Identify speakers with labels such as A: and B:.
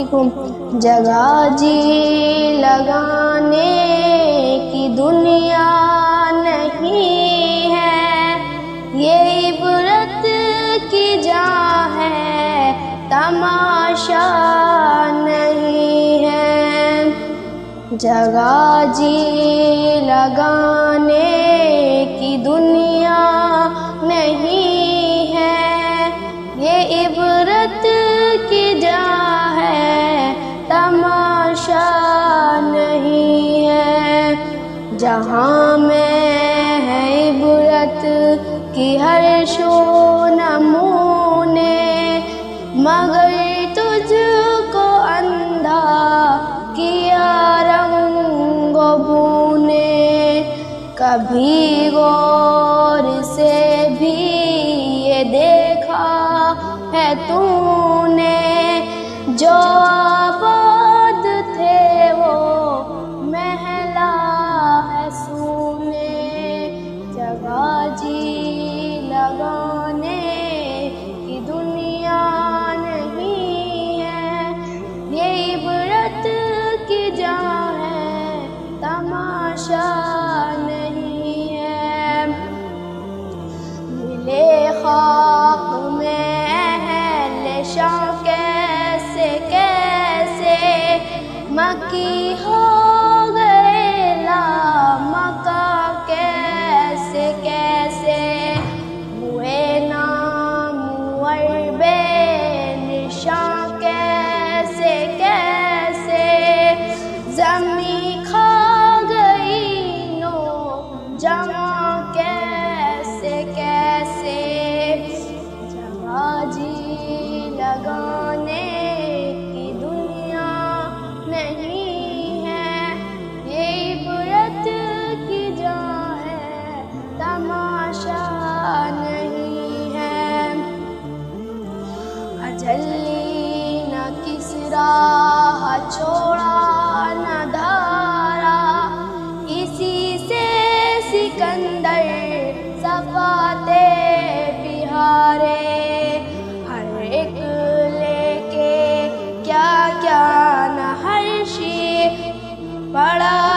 A: جگہ جی لگانے کی دنیا نہیں ہے، یہ عبرت کی جا ہے، تماشا نہیں ہے۔ جگہ جی لگانے کی دنیا نہیں ہے، یہ عبرت کی جا ہے، تماشا نہیں ہے۔ جہاں میں ہے عبرت کی ہر شو نمونے، مگر تجھ کو اندھا کیا رنگ و بو نے۔ کبھی غور سے بھی یہ دیکھا ہے تو نے، جو آباد تھے وہ محلہ ہے سونے۔ جگہ جی لگانے کی دنیا نہیں ہے، یہ عبرت کی جا ہے، تماشا نہیں ہے۔ ملے خاک میں اہل شام کیسے کیسے، مکی ہو گئے لامکاں کیسے کیسے، ہوئے نامور بے نشاں کیسے کیسے، زمین کھا گئی نو جہاں کیسے کیسے۔ جگہ جی لگانے کی دنیا نہیں ہے، یہ عبرت کی جا ہے، تماشا نہیں ہے۔ اجلی نہ کسریٰ چھوڑا نہ دھارا، اسی سے سکندر صفاتے بہارے، ہر ایک لے کے کیا کیا نہ ہر شی پڑا